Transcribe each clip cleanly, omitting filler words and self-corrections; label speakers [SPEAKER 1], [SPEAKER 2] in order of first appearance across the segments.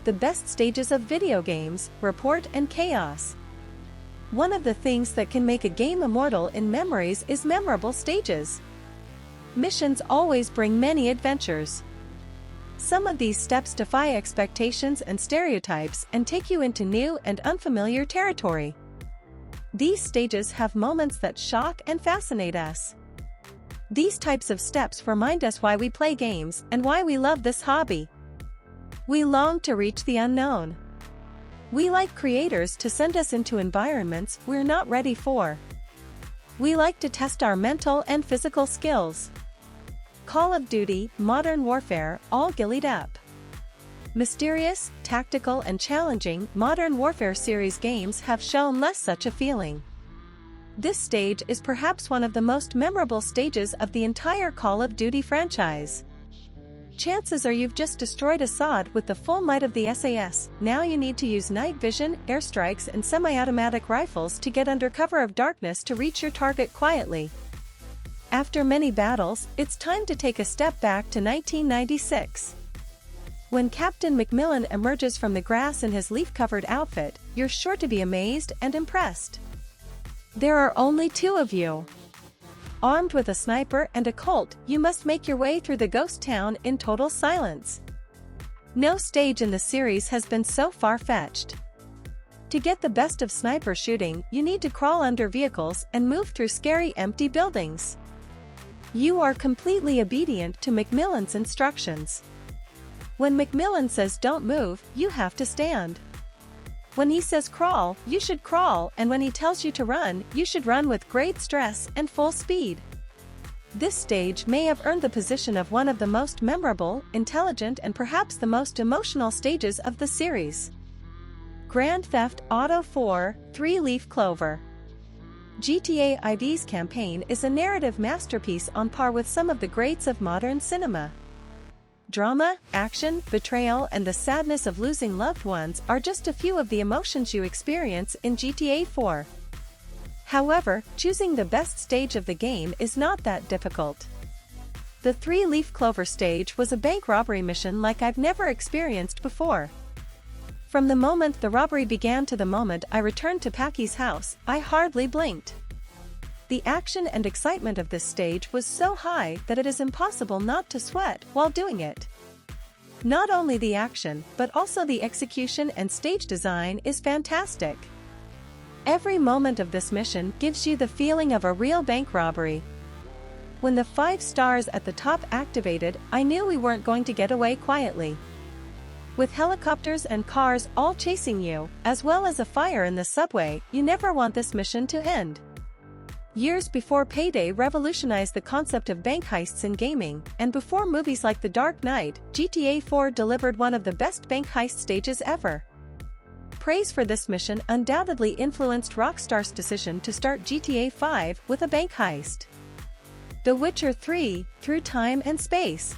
[SPEAKER 1] the best stages of video games, report and chaos. One of the things that can make a game immortal in memories is memorable stages. Missions always bring many adventures. Some of these steps defy expectations and stereotypes and take you into new and unfamiliar territory. These stages have moments that shock and fascinate us. These types of steps remind us why we play games and why we love this hobby. We long to reach the unknown. We like creators to send us into environments we're not ready for. We like to test our mental and physical skills. Call of Duty, Modern Warfare, all gillied up. Mysterious, tactical and challenging Modern Warfare series games have shown less such a feeling. This stage is perhaps one of the most memorable stages of the entire Call of Duty franchise. Chances are you've just destroyed Assad with the full might of the SAS, now you need to use night vision, airstrikes and semi-automatic rifles to get under cover of darkness to reach your target quietly. After many battles, it's time to take a step back to 1996. When Captain McMillan emerges from the grass in his leaf-covered outfit, you're sure to be amazed and impressed. There are only two of you. Armed with a sniper and a Colt, you must make your way through the ghost town in total silence. No stage in the series has been so far-fetched. To get the best of sniper shooting, you need to crawl under vehicles and move through scary empty buildings. You are completely obedient to McMillan's instructions. When McMillan says don't move, you have to stand. When he says crawl, you should crawl, and when he tells you to run, you should run with great stress and full speed. This stage may have earned the position of one of the most memorable, intelligent and perhaps the most emotional stages of the series. Grand Theft Auto 4: 3-Leaf Clover. GTA IV's campaign is a narrative masterpiece on par with some of the greats of modern cinema. Drama, action, betrayal and the sadness of losing loved ones are just a few of the emotions you experience in GTA 4. However, choosing the best stage of the game is not that difficult. The 3-Leaf Clover stage was a bank robbery mission like I've never experienced before. From the moment the robbery began to the moment I returned to Packy's house, I hardly blinked. The action and excitement of this stage was so high that it is impossible not to sweat while doing it. Not only the action, but also the execution and stage design is fantastic. Every moment of this mission gives you the feeling of a real bank robbery. When the 5 stars at the top activated, I knew we weren't going to get away quietly. With helicopters and cars all chasing you, as well as a fire in the subway, you never want this mission to end. Years before Payday revolutionized the concept of bank heists in gaming, and before movies like The Dark Knight, GTA 4 delivered one of the best bank heist stages ever. Praise for this mission undoubtedly influenced Rockstar's decision to start GTA 5 with a bank heist. The Witcher 3, Through Time and Space.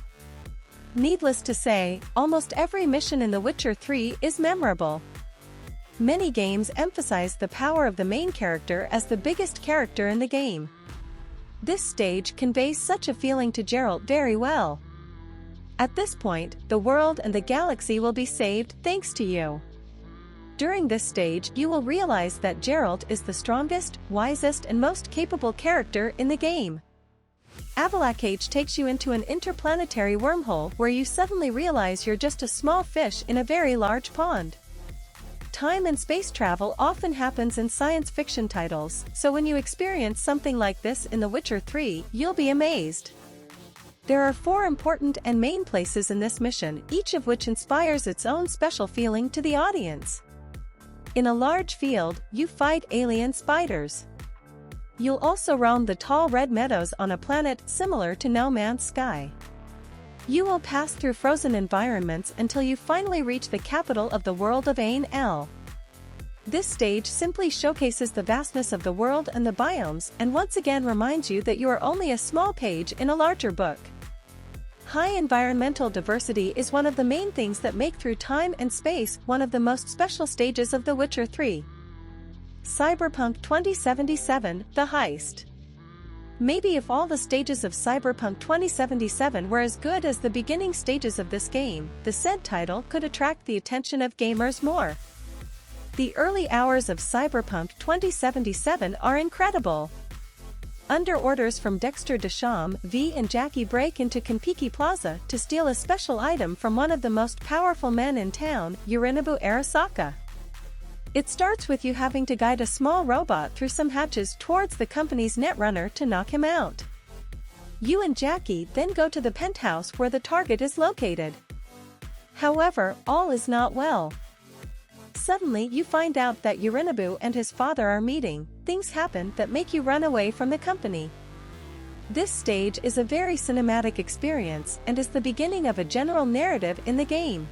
[SPEAKER 1] Needless to say, almost every mission in The Witcher 3 is memorable. Many games emphasize the power of the main character as the biggest character in the game. This stage conveys such a feeling to Geralt very well. At this point, the world and the galaxy will be saved thanks to you. During this stage, you will realize that Geralt is the strongest, wisest and most capable character in the game. Avalakage takes you into an interplanetary wormhole where you suddenly realize you're just a small fish in a very large pond. Time and space travel often happens in science fiction titles, so when you experience something like this in The Witcher 3, you'll be amazed. There are 4 important and main places in this mission, each of which inspires its own special feeling to the audience. In a large field, you fight alien spiders. You'll also roam the tall red meadows on a planet similar to No Man's Sky. You will pass through frozen environments until you finally reach the capital of the world of Ain-El. This stage simply showcases the vastness of the world and the biomes, and once again reminds you that you are only a small page in a larger book. High environmental diversity is one of the main things that make Through Time and Space one of the most special stages of The Witcher 3. Cyberpunk 2077: The Heist. Maybe if all the stages of Cyberpunk 2077 were as good as the beginning stages of this game, the said title could attract the attention of gamers more. The early hours of Cyberpunk 2077 are incredible. Under orders from Dexter Deschamps, V and Jackie break into Konpeki Plaza to steal a special item from one of the most powerful men in town, Yorinobu Arasaka. It starts with you having to guide a small robot through some hatches towards the company's netrunner to knock him out. You and Jackie then go to the penthouse where the target is located. However, all is not well. Suddenly you find out that Yorinobu and his father are meeting. Things happen that make you run away from the company. This stage is a very cinematic experience and is the beginning of a general narrative in the game.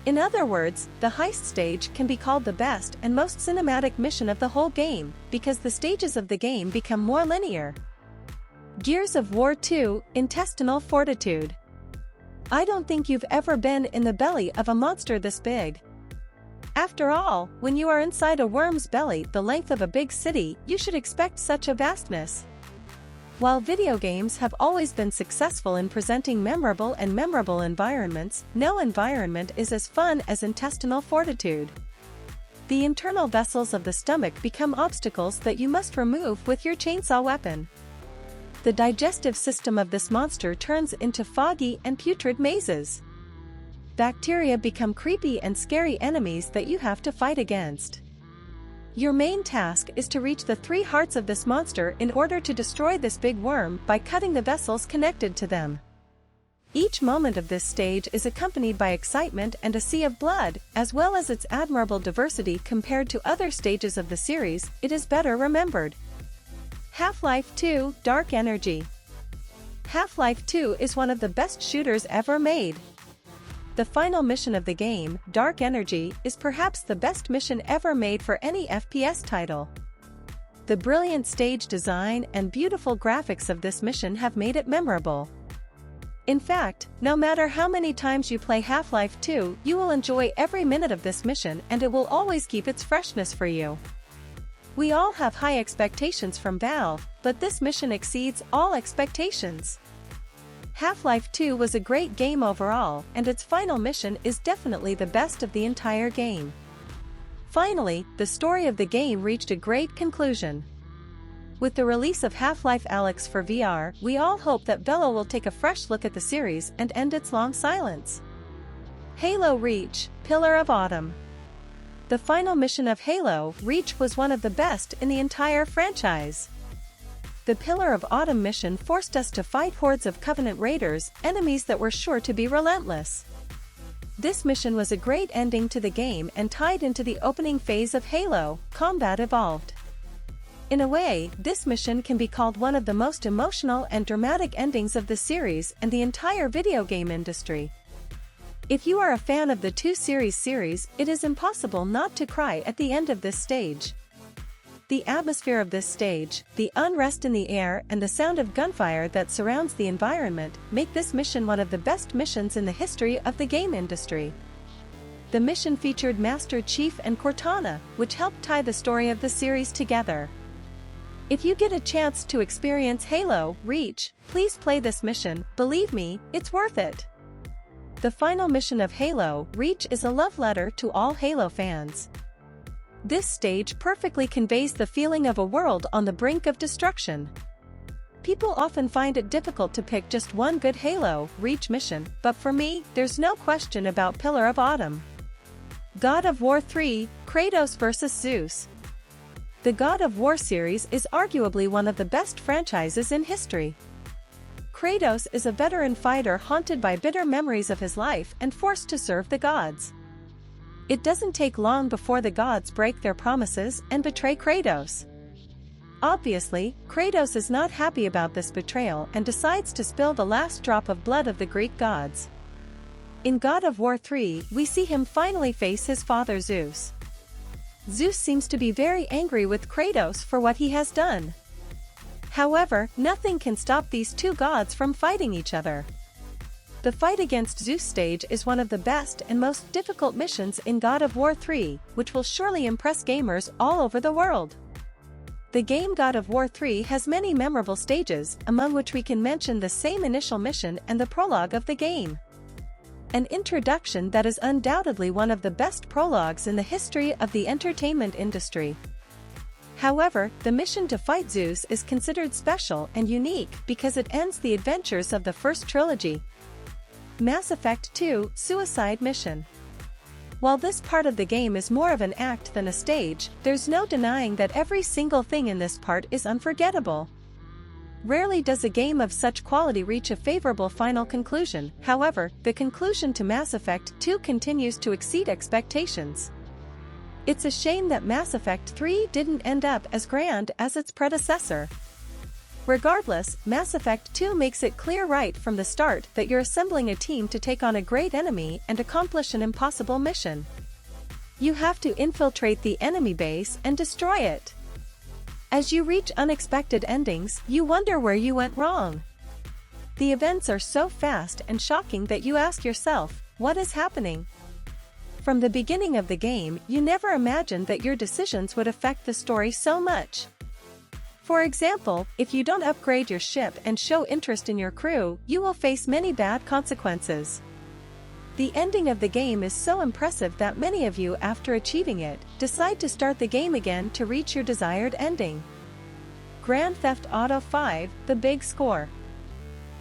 [SPEAKER 1] In other words, the heist stage can be called the best and most cinematic mission of the whole game, because the stages of the game become more linear. Gears of War 2: Intestinal Fortitude. I don't think you've ever been in the belly of a monster this big. After all, when you are inside a worm's belly the length of a big city, you should expect such a vastness. While video games have always been successful in presenting memorable environments, no environment is as fun as intestinal fortitude. The internal vessels of the stomach become obstacles that you must remove with your chainsaw weapon. The digestive system of this monster turns into foggy and putrid mazes. Bacteria become creepy and scary enemies that you have to fight against. Your main task is to reach the 3 hearts of this monster in order to destroy this big worm by cutting the vessels connected to them. Each moment of this stage is accompanied by excitement and a sea of blood, as well as its admirable diversity compared to other stages of the series. It is better remembered. Half-Life 2: Dark Energy. Half-Life 2 is one of the best shooters ever made. The final mission of the game, Dark Energy, is perhaps the best mission ever made for any FPS title. The brilliant stage design and beautiful graphics of this mission have made it memorable. In fact, no matter how many times you play Half-Life 2, you will enjoy every minute of this mission and it will always keep its freshness for you. We all have high expectations from Valve, but this mission exceeds all expectations. Half-Life 2 was a great game overall, and its final mission is definitely the best of the entire game. Finally, the story of the game reached a great conclusion. With the release of Half-Life Alyx for VR, we all hope that Velo will take a fresh look at the series and end its long silence. Halo Reach: Pillar of Autumn. The final mission of Halo Reach was one of the best in the entire franchise. The Pillar of Autumn mission forced us to fight hordes of Covenant raiders, enemies that were sure to be relentless. This mission was a great ending to the game and tied into the opening phase of Halo, Combat Evolved. In a way, this mission can be called one of the most emotional and dramatic endings of the series and the entire video game industry. If you are a fan of the 2 series, it is impossible not to cry at the end of this stage. The atmosphere of this stage, the unrest in the air and the sound of gunfire that surrounds the environment, make this mission one of the best missions in the history of the game industry. The mission featured Master Chief and Cortana, which helped tie the story of the series together. If you get a chance to experience Halo Reach, please play this mission. Believe me, it's worth it. The final mission of Halo Reach is a love letter to all Halo fans. This stage perfectly conveys the feeling of a world on the brink of destruction. People often find it difficult to pick just one good Halo Reach mission, but for me, there's no question about Pillar of Autumn. God of War 3: Kratos vs. Zeus. The God of War series is arguably one of the best franchises in history. Kratos is a veteran fighter haunted by bitter memories of his life and forced to serve the gods. It doesn't take long before the gods break their promises and betray Kratos. Obviously, Kratos is not happy about this betrayal and decides to spill the last drop of blood of the Greek gods. In God of War 3, we see him finally face his father Zeus. Zeus seems to be very angry with Kratos for what he has done. However, nothing can stop these 2 gods from fighting each other. The fight against Zeus stage is one of the best and most difficult missions in God of War 3, which will surely impress gamers all over the world. The game God of War 3 has many memorable stages, among which we can mention the same initial mission and the prologue of the game. An introduction that is undoubtedly one of the best prologues in the history of the entertainment industry. However, the mission to fight Zeus is considered special and unique because it ends the adventures of the first trilogy. Mass Effect 2: Suicide Mission. While this part of the game is more of an act than a stage, there's no denying that every single thing in this part is unforgettable. Rarely does a game of such quality reach a favorable final conclusion. However, the conclusion to Mass Effect 2 continues to exceed expectations. It's a shame that Mass Effect 3 didn't end up as grand as its predecessor. Regardless, Mass Effect 2 makes it clear right from the start that you're assembling a team to take on a great enemy and accomplish an impossible mission. You have to infiltrate the enemy base and destroy it. As you reach unexpected endings, you wonder where you went wrong. The events are so fast and shocking that you ask yourself, what is happening? From the beginning of the game, you never imagined that your decisions would affect the story so much. For example, if you don't upgrade your ship and show interest in your crew, you will face many bad consequences. The ending of the game is so impressive that many of you, after achieving it, decide to start the game again to reach your desired ending. Grand Theft Auto 5: The Big Score.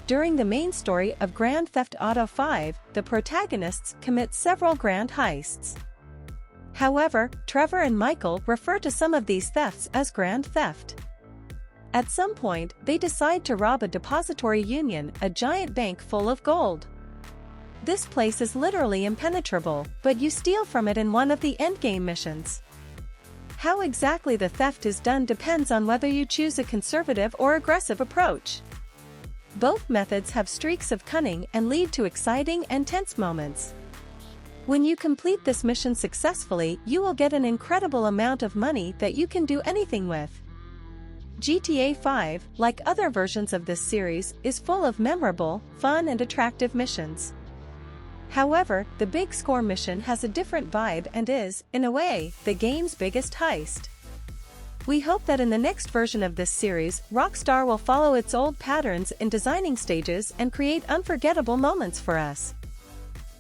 [SPEAKER 1] During the main story of Grand Theft Auto 5, the protagonists commit several grand heists. However, Trevor and Michael refer to some of these thefts as grand theft. At some point, they decide to rob a depository union, a giant bank full of gold. This place is literally impenetrable, but you steal from it in one of the endgame missions. How exactly the theft is done depends on whether you choose a conservative or aggressive approach. Both methods have streaks of cunning and lead to exciting and tense moments. When you complete this mission successfully, you will get an incredible amount of money that you can do anything with. GTA 5, like other versions of this series, is full of memorable, fun and attractive missions. However, the Big Score mission has a different vibe and is, in a way, the game's biggest heist. We hope that in the next version of this series, Rockstar will follow its old patterns in designing stages and create unforgettable moments for us.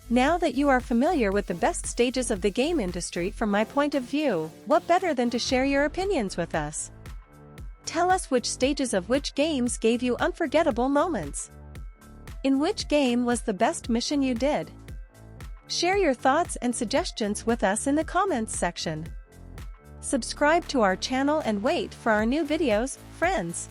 [SPEAKER 1] Now that you are familiar with the best stages of the game industry from my point of view, what better than to share your opinions with us? Tell us which stages of which games gave you unforgettable moments. In which game was the best mission you did? Share your thoughts and suggestions with us in the comments section. Subscribe to our channel and wait for our new videos, friends.